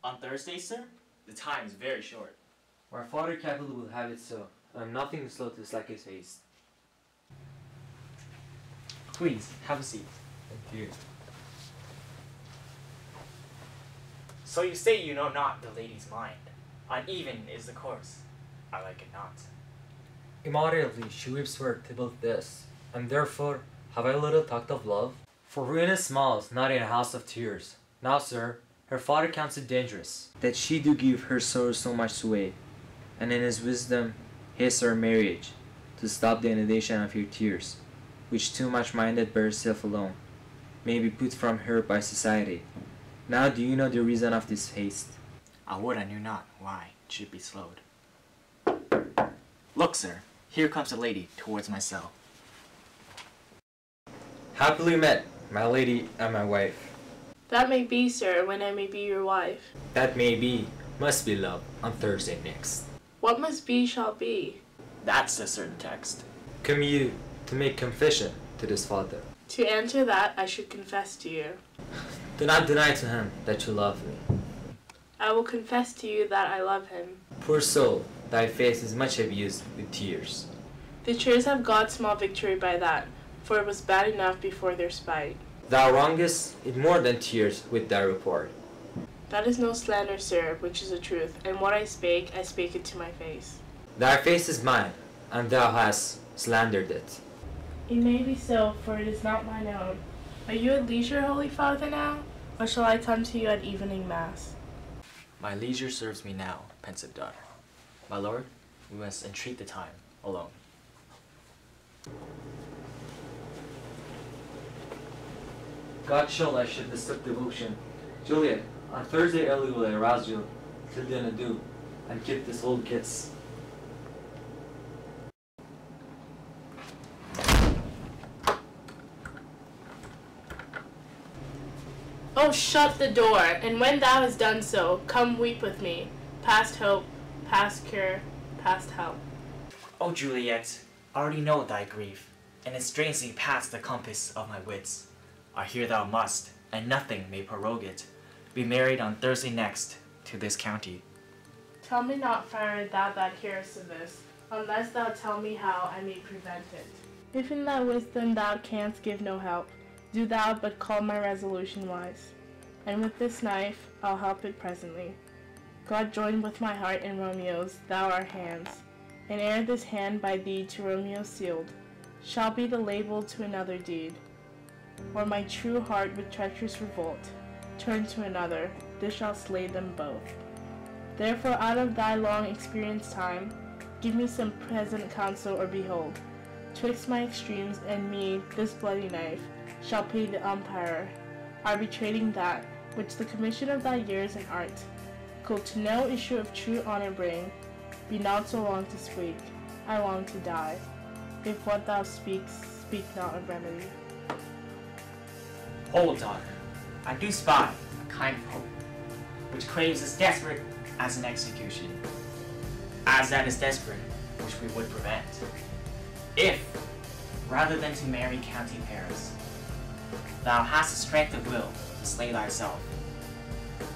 On Thursday, sir? The time is very short. Our Father Capital will have it so, and nothing is slow to slack his haste. Please, have a seat. Thank you. So you say you know not the lady's mind. Uneven is the course. I like it not. Immoderately she weeps for to both this, and therefore have I little talked of love? For ruinous smiles, not in a house of tears. Now, sir, her father counts it dangerous, that she do give her sorrow so much sway, and in his wisdom haste our marriage, to stop the inundation of her tears, which too much minded by herself alone, may be put from her by society. Now do you know the reason of this haste? I would I knew not why it should be slowed. Look, sir, here comes a lady towards my cell. Happily met, my lady and my wife. That may be, sir, when I may be your wife. That may be, must be love, on Thursday next. What must be shall be. That's a certain text. Come you to make confession to this father. To answer that, I should confess to you. Do not deny to him that you love me. I will confess to you that I love him. Poor soul, thy face is much abused with tears. The tears have got small victory by that, for it was bad enough before their spite. Thou wrongest it more than tears with thy report. That is no slander, sir, which is the truth, and what I spake it to my face. Thy face is mine, and thou hast slandered it. It may be so, for it is not mine own. Are you at leisure, Holy Father, now? Or shall I come to you at evening mass? My leisure serves me now, pensive daughter. My lord, we must entreat the time alone. God shall I should disturb devotion. Juliet, on Thursday early will I arouse you, till then adieu, and keep this old kiss. Oh, shut the door, and when thou hast done so, come weep with me, past hope, past cure, past help. O Juliet, I already know thy grief, and it strains thee past the compass of my wits. I hear thou must, and nothing may prorogue it, be married on Thursday next to this county. Tell me not, friar, thou that hearest of this, unless thou tell me how I may prevent it. If in thy wisdom thou canst give no help, do thou but call my resolution wise, and with this knife I'll help it presently. God join with my heart and Romeo's, thou our hands, and ere this hand by thee to Romeo sealed, shall be the label to another deed. Or my true heart with treacherous revolt turn to another, this shall slay them both. Therefore out of thy long experienced time, give me some present counsel, or behold, twixt my extremes and me this bloody knife shall pay the umpire, arbitrating that which the commission of thy years and art could to no issue of true honor bring. Be not so long to speak, I long to die, if what thou speaks speak not of remedy. Hold, daughter, I do spy a kind of hope, which craves as desperate as an execution, as that is desperate which we would prevent. If, rather than to marry County Paris, thou hast the strength of will to slay thyself,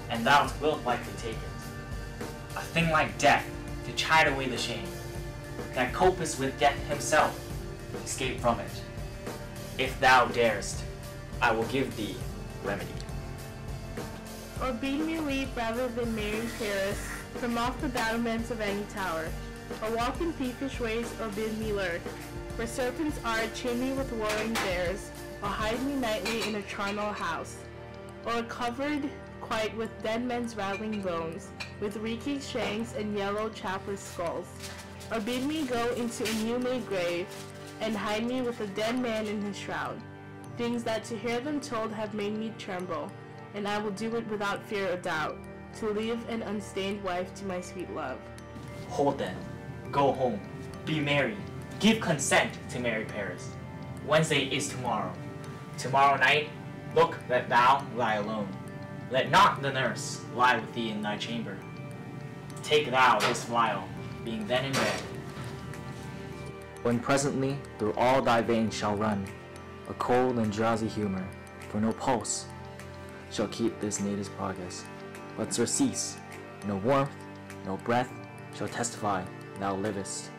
and thou wilt likely take it, a thing like death to chide away the shame, that copest with death himself, escape from it. If thou darest, I will give thee remedy. Or bid me leap rather than marry Paris from off the battlements of any tower, or walk in thievish ways, or bid me lurk, where serpents are, chain me with roaring bears, or hide me nightly in a charnel house, or covered quite with dead men's rattling bones, with reeking shanks and yellow chapless skulls, or bid me go into a new-made grave, and hide me with a dead man in his shroud. Things that to hear them told have made me tremble, and I will do it without fear or doubt, to leave an unstained wife to my sweet love. Hold then, go home, be merry, give consent to marry Paris. Wednesday is tomorrow. Tomorrow night, look that thou lie alone. Let not the nurse lie with thee in thy chamber. Take thou this vial, being then in bed. When presently through all thy veins shall run a cold and drowsy humor, for no pulse shall keep this native's progress. but surcease. No warmth, no breath shall testify thou livest.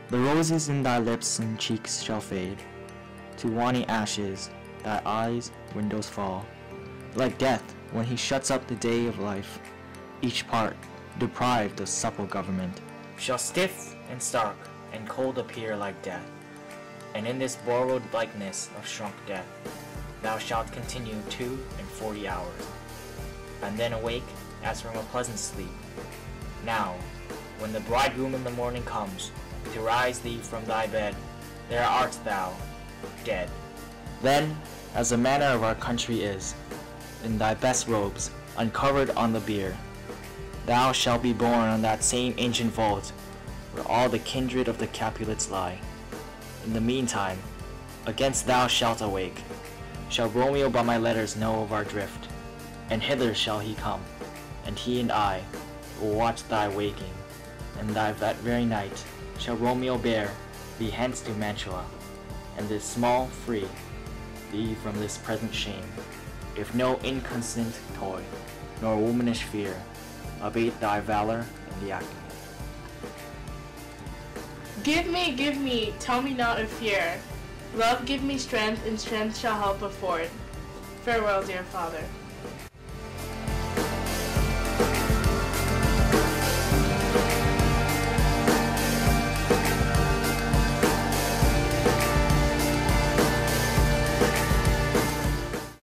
The roses in thy lips and cheeks shall fade to wanny ashes, thy eyes' windows fall. Like death, when he shuts up the day of life, each part, deprived of supple government, shall stiff and stark and cold appear like death. And in this borrowed likeness of shrunk death, thou shalt continue 42 hours, and then awake as from a pleasant sleep. Now, when the bridegroom in the morning comes to rise thee from thy bed, there art thou, dead. Then, as the manner of our country is, in thy best robes, uncovered on the bier, thou shalt be born on that same ancient vault where all the kindred of the Capulets lie. In the meantime, against thou shalt awake, shall Romeo by my letters know of our drift, and hither shall he come, and he and I will watch thy waking, and that very night shall Romeo bear thee hence to Mantua, and this small free thee from this present shame, if no inconstant toy, nor womanish fear, abate thy valor in the acting. Give me, tell me not of fear. Love give me strength, and strength shall help afford. Farewell, dear father.